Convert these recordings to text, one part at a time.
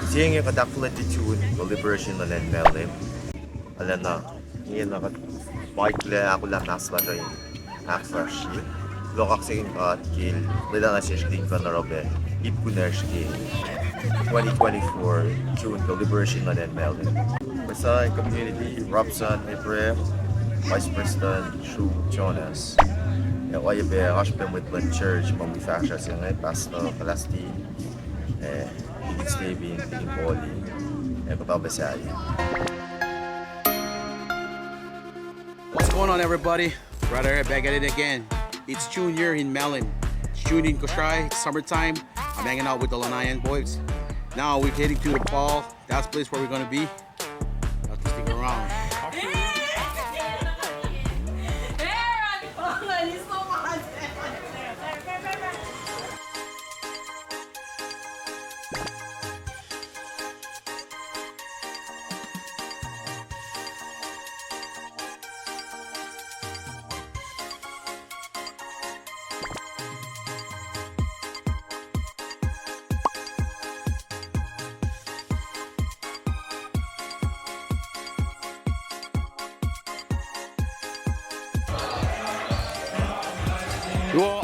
Seeing yung kadakulat tune, the liberation na len Malem. Alam na, ngayon na bike la ako lang nasla rin. Nakfresh yun. Lokak sa yung kil, lila na siya din ka na robe. Ipkunershki 2024 June, the liberation na len Malem. Basta yung community, Robson, Ibrahim, Vice President Shu Jonas. Yung kaya ba, Ashbem Whitland Church, mamifasya siya ngayon, Pastor Kalasti, Bigit Steven, Bigit Poli, Kapabasali. What's going on, everybody? Brother here back at it again. It's June here in Malem. It's June in Kosrae. It's summertime. I'm hanging out with the Lanaian boys. Now we're heading to the fall. That's the place where we're gonna be. Let's stick around. Yo.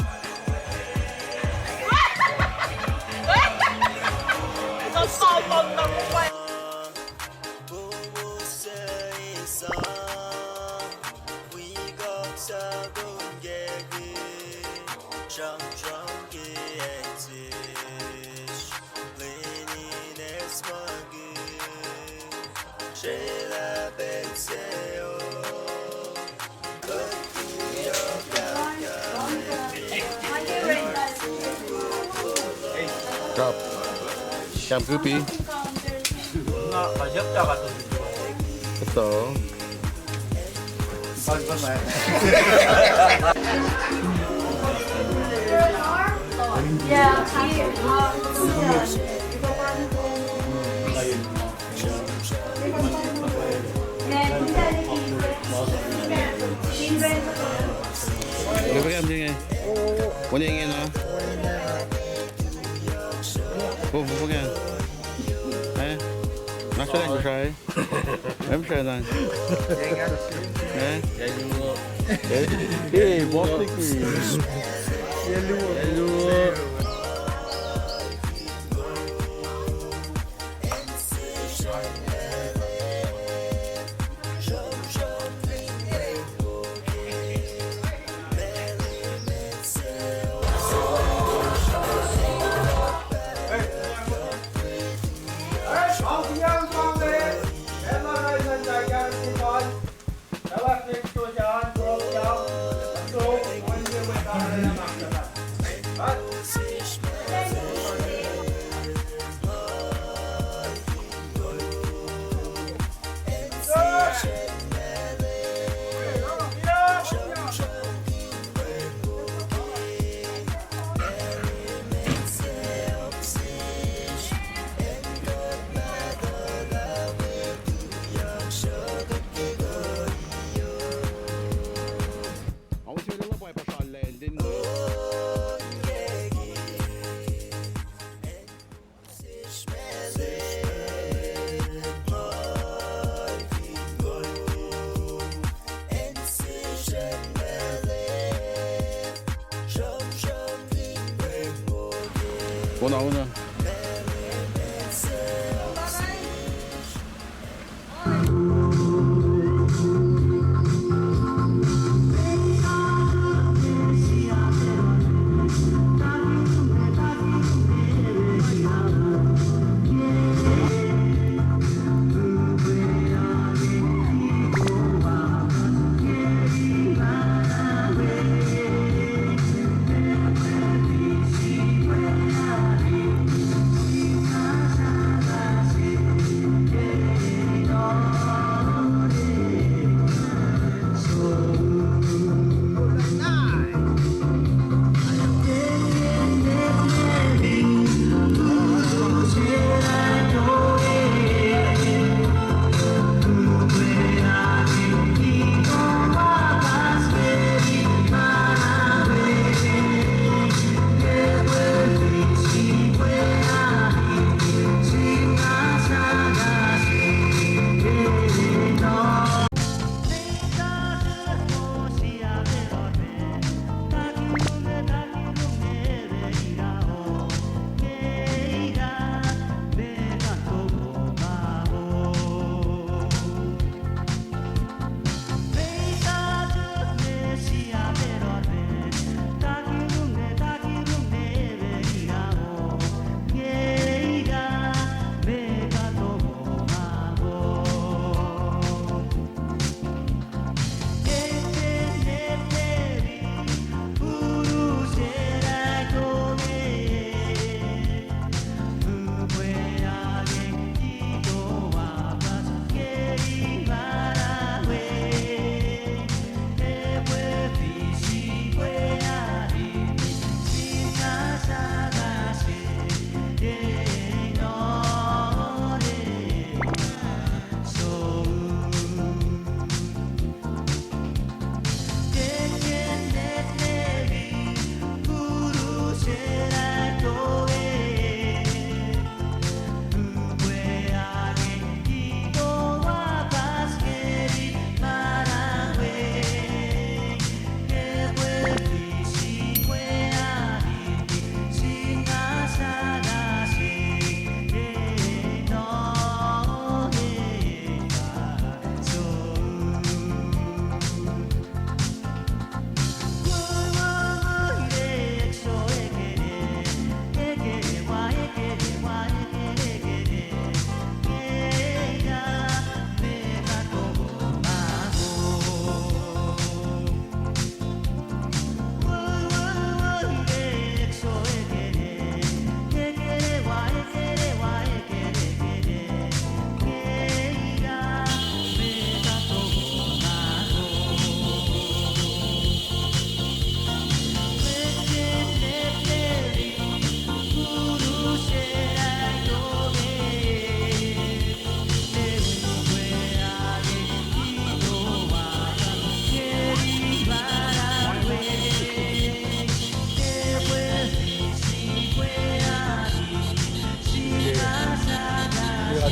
Drop. Cam Goopy. Ito. Berapa jam dia ni? Boleh ingin lah. Oh, bukan. Nak try, nak try. Try lah. Boss ni. Yellow. Una.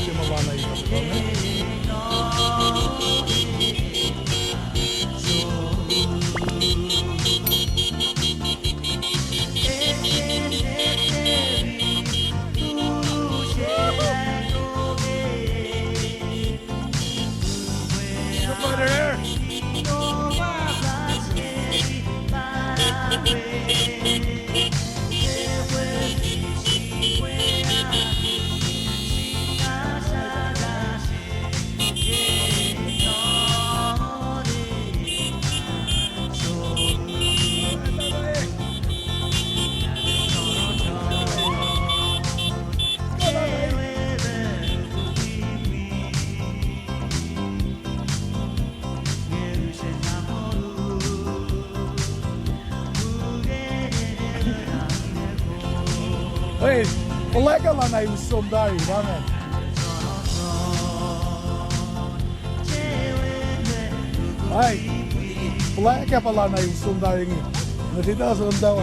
Mavana Hey, kolega Lanai sundari banget. Hai, kolega pa Lanai sundari ini. Nasita sundaw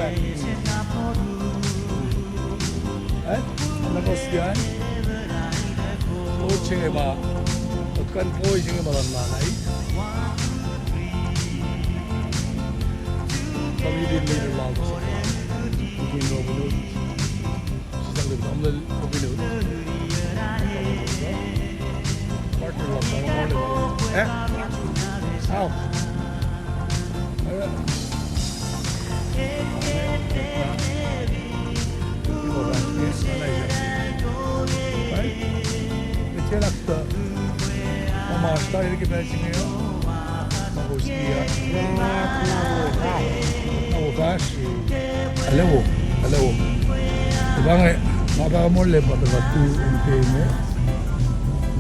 ano ko siyan? Coaching ba? Kan coaching ba Lanai? Kami din leader lang sa. Hindi mo ba? Omelette opinion. Partner lang sa mga How? Geçenakta amaçlar ilgi belçiniyor. Magostia. Nagogashi. Alewo. Bangay Malem pada waktu ini,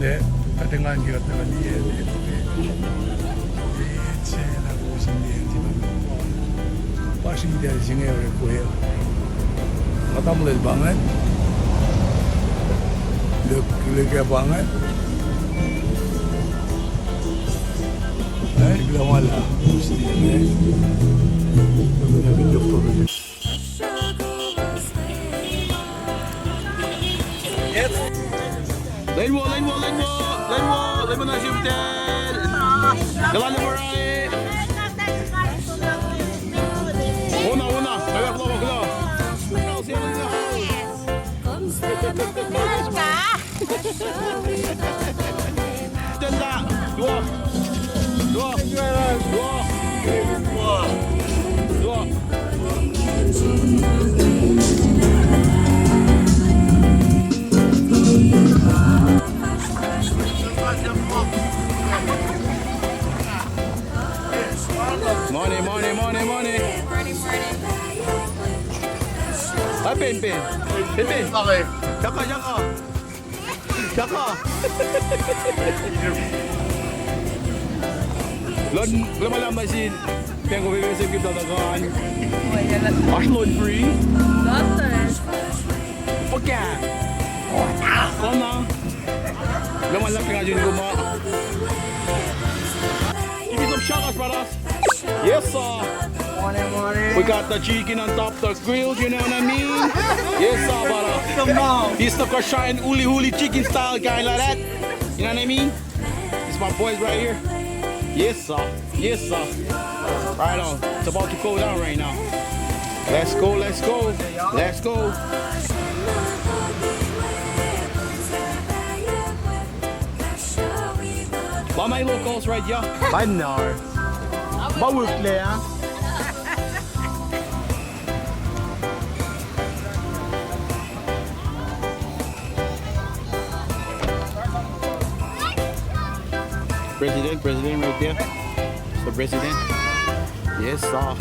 ne, kedengaran kita dengan dia, cina bosan dia, cina pasti dia sini orang kaya, kata Malem banget, lega banget, gila malah, mesti ne, tapi doktor ni. Lane mo na shifted. Jalan mo right. Una. Kaya ko. Tenda. Dua. Money. Ay, pin. Okay. Tsaka. Belum alam ba si Tengo Vivisip kita dagaan? Ashload free? Pagka? Sana? Belum alam ka dyan guma. Give me some shout-outs, brothers. Yes, sir. We got the chicken on top the grill, you know what I mean? Yes, sir, brother. This the Kosrae and huli chicken style guy like that. You know what I mean? It's my boys right here. Yes, sir. Right on. It's about to go down right now. Let's go. Buy my locals right here. Bannar. Bawuk le ya. President right there. The president. Yes, sir.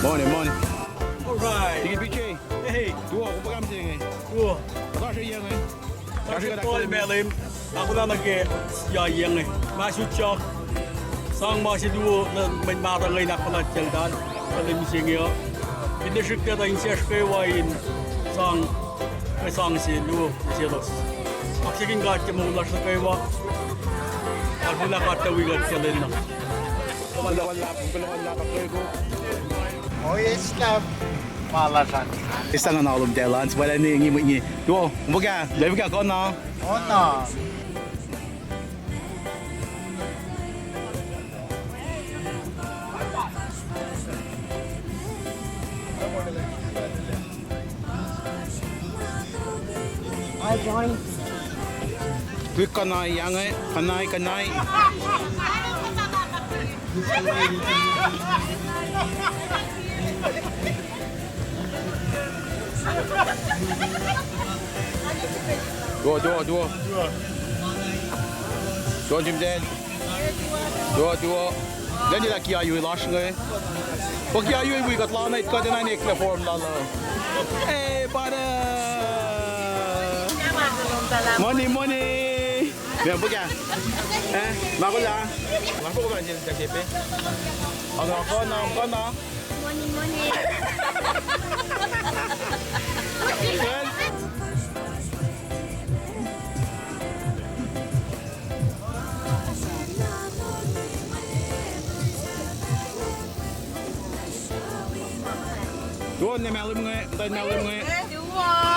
Morning. Alright. Tingin picture. Hey. Dua, kung pagkam sila ngayon. Dua. Kasha iya ngayon. Tol Malem. Ako na nag-yayang Masutsak. Sang masidu men marangay na pala tiyaldan. Kalim singyo. Pinishik ka tayong siya shkewain sang si Luo Silos. Aksigin ka siya mula sa kaywa. Ako na katawigan siya rin na. Wala ka kayo ko. Oh yes, love. Malasan. Isa nga nakulong delans, wala na yung ngi. Duo, kumbaga, live ka ko na. Ono. Ay, join. Quick kanay, yang kanay. Duo. Duo Jim Den. Duo. Then you like you lost ngay. Pag you we got Lanai ka din ay ikla form lalo. Eh para. Money. Biar buka. Makula. Mako ba din sa kepe? Ako na. Money. Doon na Malem nga,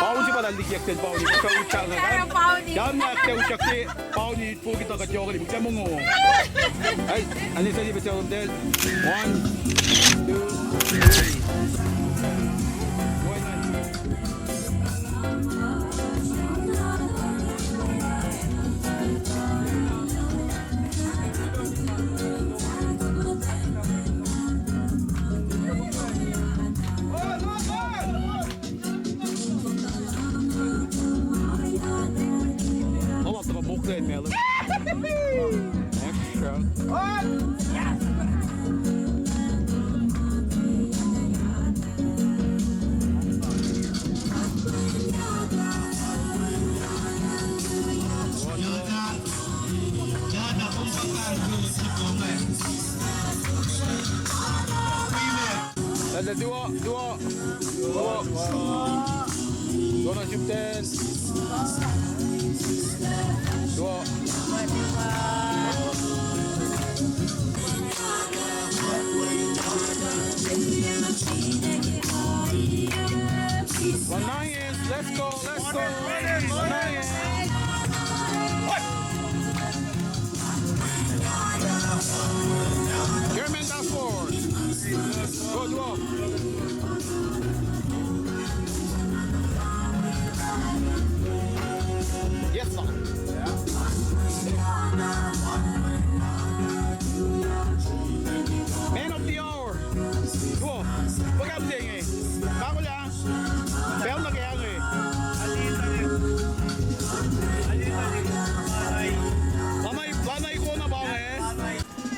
Pau si pada ligiak ten pau ni kau ucap kan. Jangan nak kau ucap ni pau ni pu kita kat jauh ni bukan mongo. Hai, ani tadi baca hotel. 1, 2, 3. Good, Malem. Extra. Ada dua. Dua na Jupten. Dua. Lanaians, let's go. Lanaians. German down forward. Go. Yes, sir. Man of the hour. Go. Wag ka bigay eh. Kako lang. Pero na kaya eh. Lanai ko na ba eh?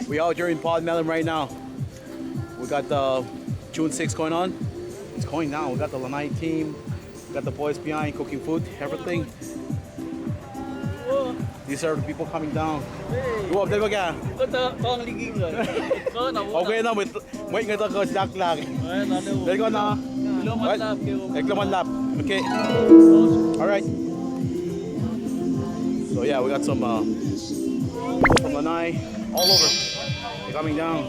We out here in Pod Malem right now. We got the June 6 going on. It's going now. We got the Lanai team. We got the boys behind cooking food, everything. These are the people coming down. Go up there again. Okay na, wait nga ko dak lang. There go na. Ekloman lap. Okay. All right. So yeah, we got some people from Lanai all over. They're coming down.